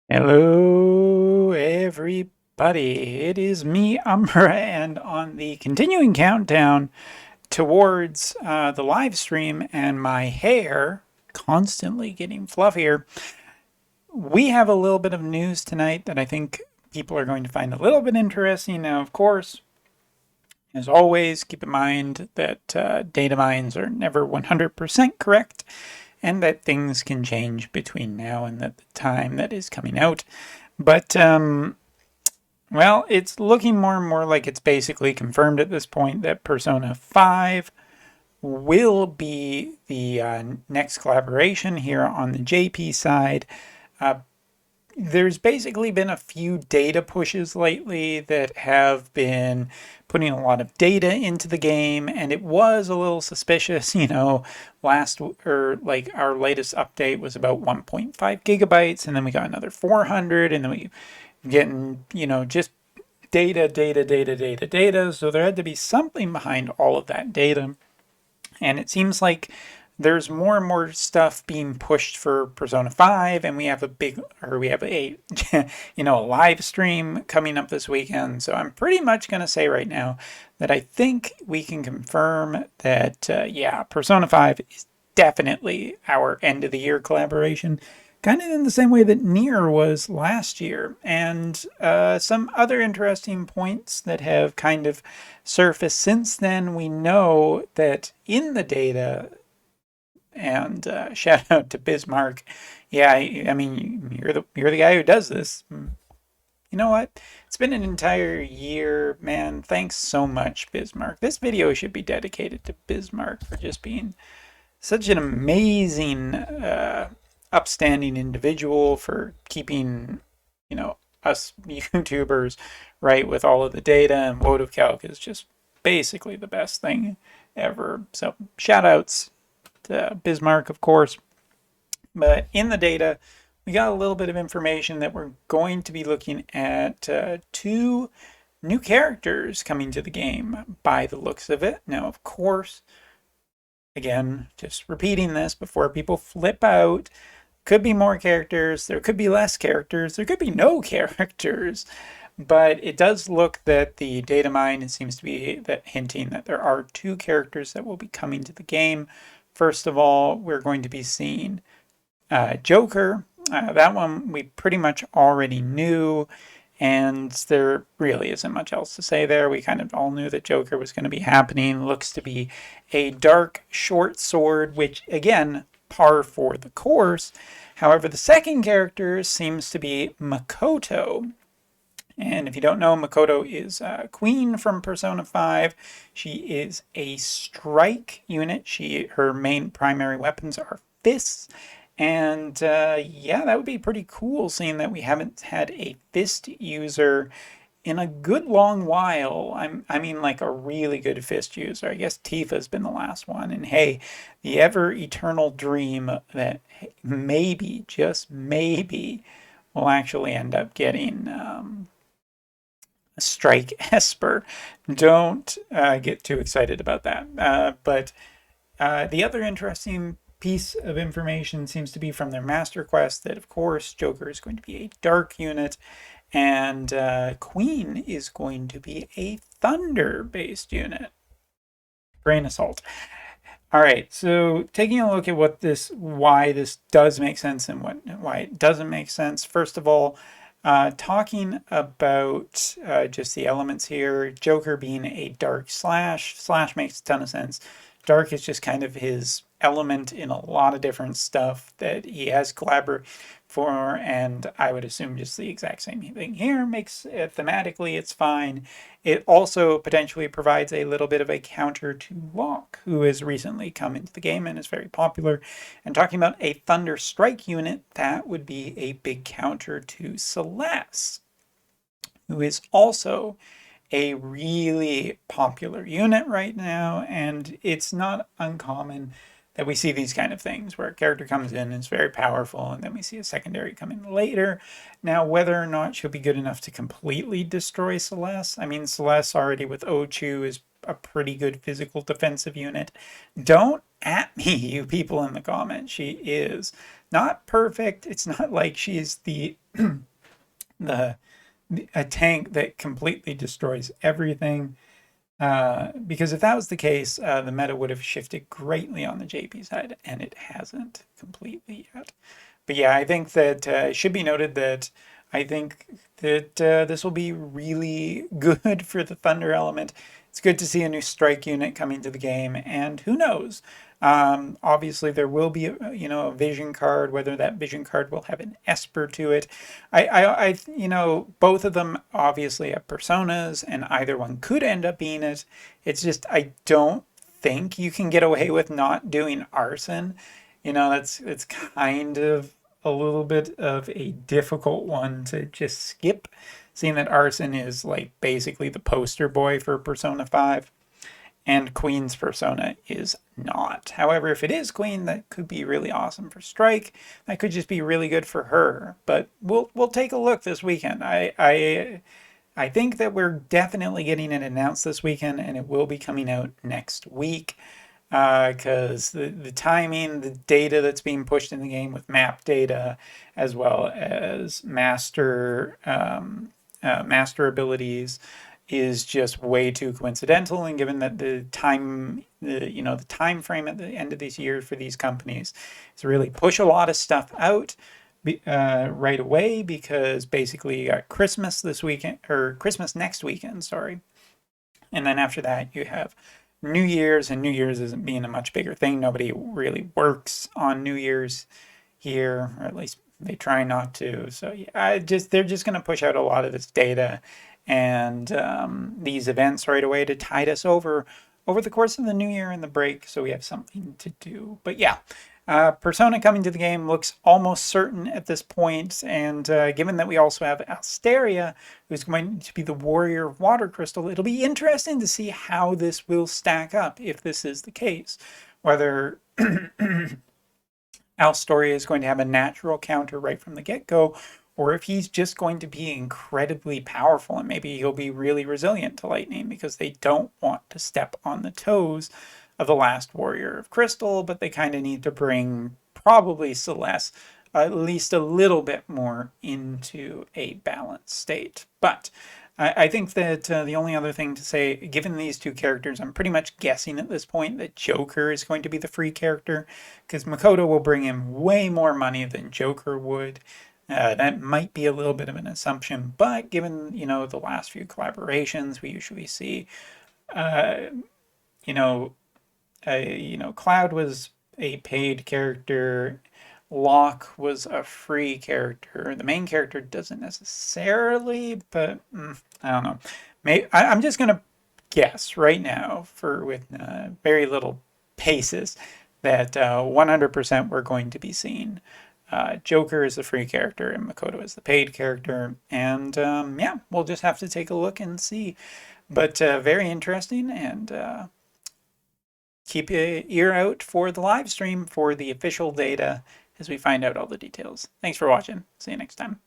Hello, everybody. It is me, Umbra, and on the continuing countdown towards the live stream and my hair constantly getting fluffier, we have a little bit of news tonight that I think people are going to find a little bit interesting. Now, of course, as always, keep in mind that data mines are never 100% correct and that things can change between now and the time that is coming out. But well, it's looking more and more like it's basically confirmed at this point that Persona 5 will be the next collaboration here on the JP side. There's basically been a few data pushes lately that have been putting a lot of data into the game, and it was a little suspicious. Like our latest update was about 1.5 gigabytes, and then we got another 400, and then we getting, just data. So there had to be something behind all of that data. And it seems like there's more and more stuff being pushed for Persona 5, and we have a live stream coming up this weekend. So I'm pretty much going to say right now that I think we can confirm that, Persona 5 is definitely our end of the year collaboration, kind of in the same way that Nier was last year. And some other interesting points that have kind of surfaced since then. We know that in the data, and shout out to Bismarck. Yeah, I mean, you're the guy who does this. You know what? It's been an entire year, man. Thanks so much, Bismarck. This video should be dedicated to Bismarck for just being such an amazing, upstanding individual, for keeping, us YouTubers right with all of the data. And Wotv Calc is just basically the best thing ever. So shout outs to Bismarck, of course. But in the data, we got a little bit of information that we're going to be looking at two new characters coming to the game by the looks of it. Now, of course, again, just repeating this before people flip out, could be more characters, there could be less characters, there could be no characters. But it does look that the data mine seems to be hinting that there are two characters that will be coming to the game. First of all, we're going to be seeing Joker. That one we pretty much already knew, and there really isn't much else to say there. We kind of all knew that Joker was going to be happening. Looks to be a dark short sword, which, again, par for the course. However, the second character seems to be Makoto. And if you don't know, Makoto is Queen from Persona 5. She is a strike unit. Her main primary weapons are fists. And that would be pretty cool, seeing that we haven't had a fist user in a good long while. I mean, like a really good fist user. I guess Tifa's been the last one. And hey, the ever eternal dream that maybe, just maybe, we'll actually end up getting a strike Esper. Don't get too excited about that. But the other interesting piece of information seems to be from their master quest that, of course, Joker is going to be a dark unit, and Queen is going to be a thunder-based unit. Grain of salt. All right, so taking a look at why this does make sense and why it doesn't make sense. First of all, talking about just the elements here, Joker being a dark slash makes a ton of sense. Dark is just kind of his element in a lot of different stuff that he has collaborated for, and I would assume just the exact same thing here makes it thematically, it's fine. It also potentially provides a little bit of a counter to Locke, who has recently come into the game and is very popular. And talking about a Thunder Strike unit, that would be a big counter to Celeste, who is also a really popular unit right now, and it's not uncommon that we see these kind of things where a character comes in and is very powerful, and then we see a secondary come in later. Now, whether or not she'll be good enough to completely destroy Celeste, I mean, Celeste already with Ochu is a pretty good physical defensive unit. Don't at me, you people in the comments. She is. not perfect. It's not like she's the a tank that completely destroys everything. Because if that was the case, the meta would have shifted greatly on the JP side, and it hasn't completely yet. But yeah, I think that it should be noted that I think that this will be really good for the Thunder element. It's good to see a new strike unit coming to the game, and who knows? Obviously, there will be a vision card. Whether that vision card will have an Esper to it, both of them obviously have personas, and either one could end up being it. It's just I don't think you can get away with not doing arson. That's it's kind of a little bit of a difficult one to just skip, seeing that arson is like basically the poster boy for Persona 5 and Queen's persona is not. However, if it is Queen, that could be really awesome for Strike. That could just be really good for her. But we'll take a look this weekend. I think that we're definitely getting it announced this weekend, and it will be coming out next week. Because the timing, the data that's being pushed in the game with map data, as well as master abilities, is just way too coincidental. And given that the time frame at the end of this year for these companies is to really push a lot of stuff out right away, because basically you got Christmas this weekend, or Christmas next weekend, sorry, and then after that you have New Year's, and New Year's isn't being a much bigger thing. Nobody really works on New Year's here, or at least they try not to. So yeah, they're just going to push out a lot of this data and these events right away to tide us over the course of the new year and the break, so we have something to do. But yeah, Persona coming to the game looks almost certain at this point, and given that we also have Asteria, who's going to be the warrior of Water Crystal, it'll be interesting to see how this will stack up if this is the case. Whether Astoria is going to have a natural counter right from the get-go, or if he's just going to be incredibly powerful, and maybe he'll be really resilient to lightning because they don't want to step on the toes of the last warrior of crystal, but they kind of need to bring probably Celeste at least a little bit more into a balanced state. But I think that the only other thing to say, given these two characters, I'm pretty much guessing at this point that Joker is going to be the free character, because Makoto will bring in way more money than Joker would. That might be a little bit of an assumption, but given, the last few collaborations, we usually see, Cloud was a paid character, Locke was a free character. The main character doesn't necessarily, but I don't know. I'm just going to guess right now, with very little basis, that 100% we're going to be seeing Joker is the free character and Makoto is the paid character. And yeah, we'll just have to take a look and see. But very interesting, and keep your ear out for the live stream for the official data as we find out all the details. Thanks for watching. See you next time.